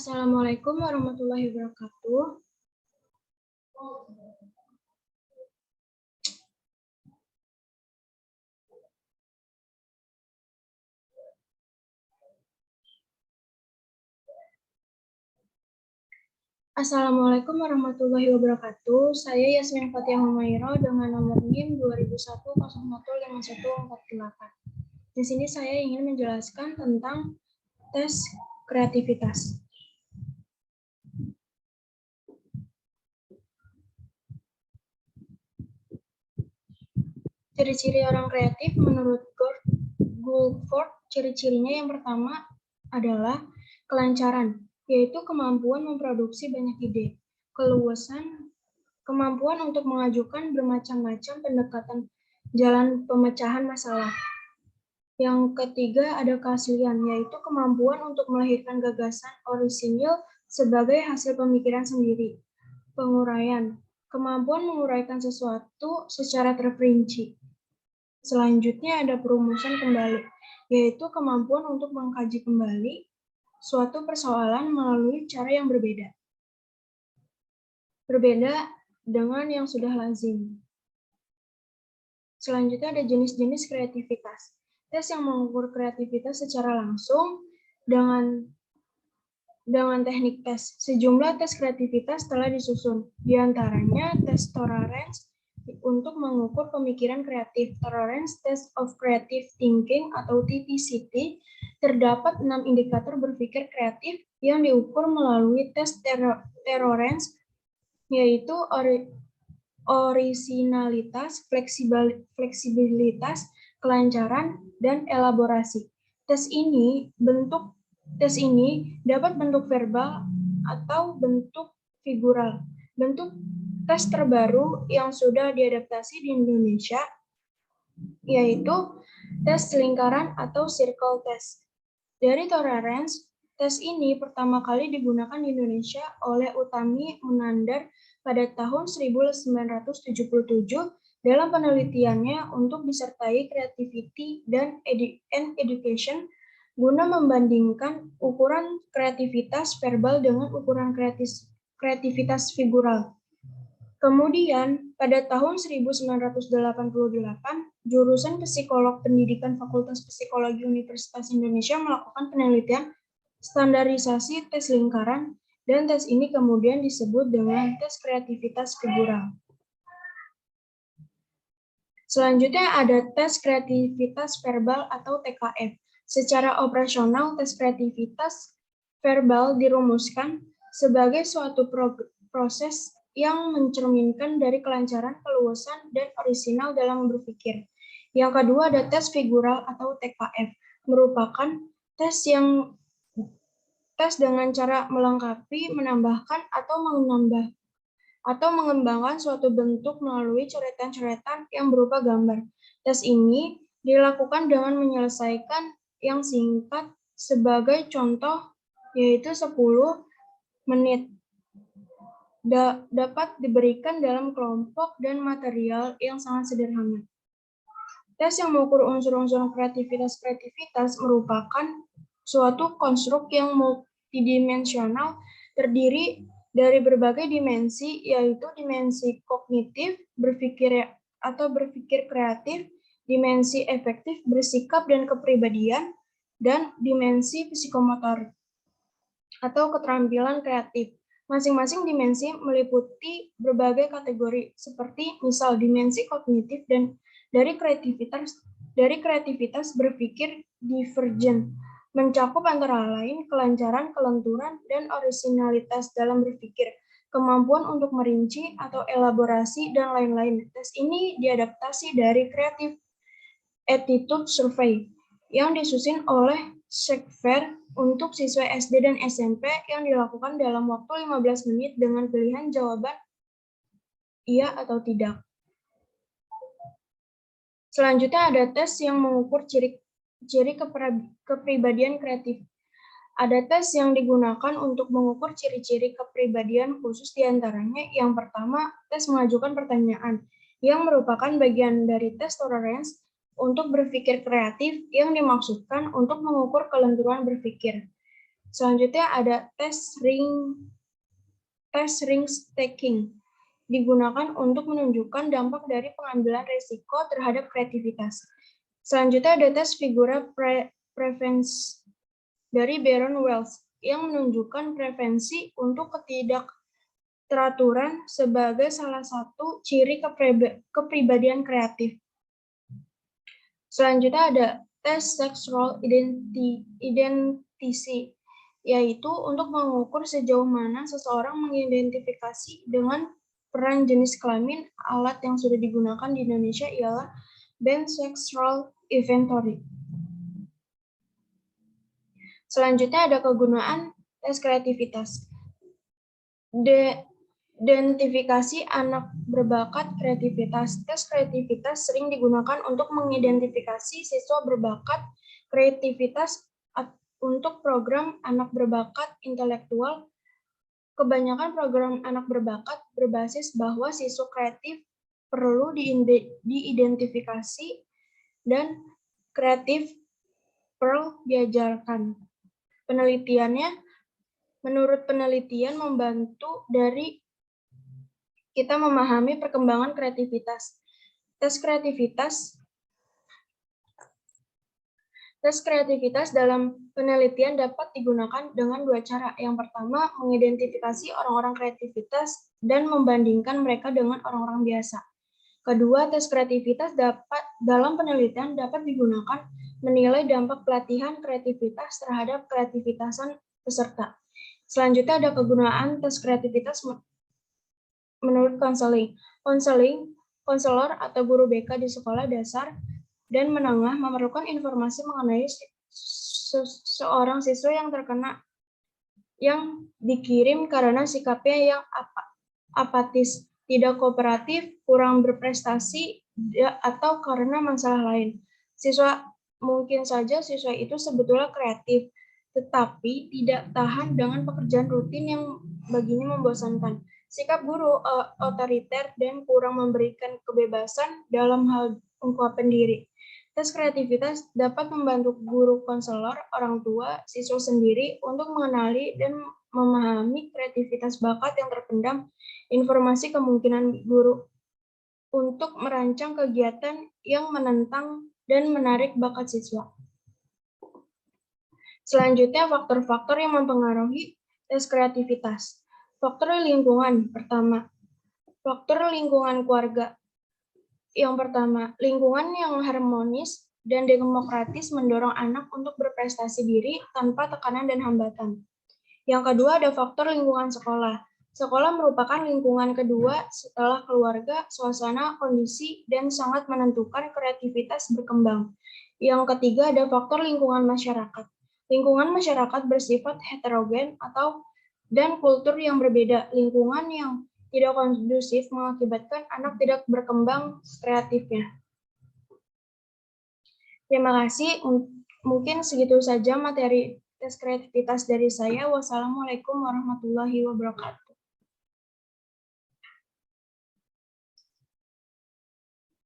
Assalamualaikum warahmatullahi wabarakatuh. Assalamualaikum warahmatullahi wabarakatuh. Saya Yasmin Fathia Humairo dengan nomor NIM 2001015148. Di sini saya ingin menjelaskan tentang tes kreativitas. Ciri-ciri orang kreatif menurut Guilford, ciri-cirinya yang pertama adalah kelancaran, yaitu kemampuan memproduksi banyak ide, keluasan, kemampuan untuk mengajukan bermacam-macam pendekatan jalan pemecahan masalah. Yang ketiga ada keaslian, yaitu kemampuan untuk melahirkan gagasan orisinil sebagai hasil pemikiran sendiri. Penguraian, kemampuan menguraikan sesuatu secara terperinci. Selanjutnya ada perumusan kembali, yaitu kemampuan untuk mengkaji kembali suatu persoalan melalui cara yang berbeda. Berbeda dengan yang sudah lazim. Selanjutnya ada jenis-jenis kreativitas. Tes yang mengukur kreativitas secara langsung dengan teknik tes. Sejumlah tes kreativitas telah disusun. Di antaranya tes Torrance untuk mengukur pemikiran kreatif, Torrance Test of Creative Thinking atau TTCT. Terdapat 6 indikator berpikir kreatif yang diukur melalui tes Torrance, yaitu orisinalitas, fleksibilitas, kelancaran, dan elaborasi. Tes ini dapat bentuk verbal atau bentuk figural. Bentuk tes terbaru yang sudah diadaptasi di Indonesia yaitu tes lingkaran atau circle test. Dari Torrance, tes ini pertama kali digunakan di Indonesia oleh Utami Munandar pada tahun 1977 dalam penelitiannya untuk disertai Creativity dan Education guna membandingkan ukuran kreativitas verbal dengan ukuran kreativitas figural. Kemudian, pada tahun 1988, jurusan Psikolog Pendidikan Fakultas Psikologi Universitas Indonesia melakukan penelitian standarisasi tes lingkaran, dan tes ini kemudian disebut dengan tes kreativitas figural. Selanjutnya ada tes kreativitas verbal atau TKF. Secara operasional, tes kreativitas verbal dirumuskan sebagai suatu proses yang mencerminkan dari kelancaran, keluasan, dan orisinal dalam berpikir. Yang kedua ada tes figural atau TKF, merupakan tes dengan cara melengkapi, menambahkan, atau mengembangkan suatu bentuk melalui coretan-coretan yang berupa gambar. Tes ini dilakukan dengan menyelesaikan yang singkat sebagai contoh, yaitu 10 menit. Dapat diberikan dalam kelompok dan material yang sangat sederhana. Tes yang mengukur unsur-unsur kreativitas merupakan suatu konstruk yang multidimensional terdiri dari berbagai dimensi, yaitu dimensi kognitif, berpikir kreatif, dimensi efektif, bersikap dan kepribadian, dan dimensi psikomotorik atau keterampilan kreatif. Masing-masing dimensi meliputi berbagai kategori, seperti misal dimensi kognitif dan dari kreativitas berpikir divergen, mencakup antara lain kelancaran, kelenturan, dan orisinalitas dalam berpikir, kemampuan untuk merinci atau elaborasi, dan lain-lain. Tes ini diadaptasi dari Creative Attitude Survey yang disusun oleh Shakespeare untuk siswa SD dan SMP yang dilakukan dalam waktu 15 menit dengan pilihan jawaban iya atau tidak. Selanjutnya ada tes yang mengukur ciri kepribadian kreatif. Ada tes yang digunakan untuk mengukur ciri-ciri kepribadian khusus diantaranya. Yang pertama, tes mengajukan pertanyaan, yang merupakan bagian dari tes Torrance untuk berpikir kreatif yang dimaksudkan untuk mengukur kelenturan berpikir. Selanjutnya ada tes risk taking, digunakan untuk menunjukkan dampak dari pengambilan risiko terhadap kreativitas. Selanjutnya ada tes figura preference dari Baron Wells yang menunjukkan preferensi untuk ketidakteraturan sebagai salah satu ciri kepribadian kreatif. Selanjutnya ada tes sexual identity, yaitu untuk mengukur sejauh mana seseorang mengidentifikasi dengan peran jenis kelamin. Alat yang sudah digunakan di Indonesia ialah Pansexual Inventory. Selanjutnya ada kegunaan tes kreativitas. Identifikasi anak berbakat kreativitas. Tes kreativitas sering digunakan untuk mengidentifikasi siswa berbakat kreativitas untuk program anak berbakat intelektual. Kebanyakan program anak berbakat berbasis bahwa siswa kreatif perlu diidentifikasi dan kreatif perlu diajarkan. Menurut penelitian membantu dari kita memahami perkembangan kreativitas. Tes kreativitas dalam penelitian dapat digunakan dengan dua cara. Yang pertama, mengidentifikasi orang-orang kreativitas dan membandingkan mereka dengan orang-orang biasa. Kedua, tes kreativitas dalam penelitian dapat digunakan menilai dampak pelatihan kreativitas terhadap kreativitasan peserta. Selanjutnya ada kegunaan tes kreativitas menurut konseling. Konselor atau guru BK di sekolah dasar dan menengah memerlukan informasi mengenai seorang siswa yang terkena yang dikirim karena sikapnya yang apatis, tidak kooperatif, kurang berprestasi, atau karena masalah lain. Mungkin saja siswa itu sebetulnya kreatif, tetapi tidak tahan dengan pekerjaan rutin yang baginya membosankan. Sikap guru otoriter dan kurang memberikan kebebasan dalam hal ungkapan diri. Tes kreativitas dapat membantu guru, konselor, orang tua, siswa sendiri untuk mengenali dan memahami kreativitas bakat yang terpendam, informasi kemungkinan guru untuk merancang kegiatan yang menentang dan menarik bakat siswa. Selanjutnya, faktor-faktor yang mempengaruhi tes kreativitas. Faktor lingkungan pertama. Faktor lingkungan keluarga. Yang pertama, lingkungan yang harmonis dan demokratis mendorong anak untuk berprestasi diri tanpa tekanan dan hambatan. Yang kedua, ada faktor lingkungan sekolah. Sekolah merupakan lingkungan kedua setelah keluarga, suasana, kondisi, dan sangat menentukan kreativitas berkembang. Yang ketiga, ada faktor lingkungan masyarakat. Lingkungan masyarakat bersifat heterogen dan kultur yang berbeda. Lingkungan yang tidak kondusif mengakibatkan anak tidak berkembang kreatifnya. Terima kasih. Mungkin segitu saja materi tes kreativitas dari saya. Wassalamualaikum warahmatullahi wabarakatuh.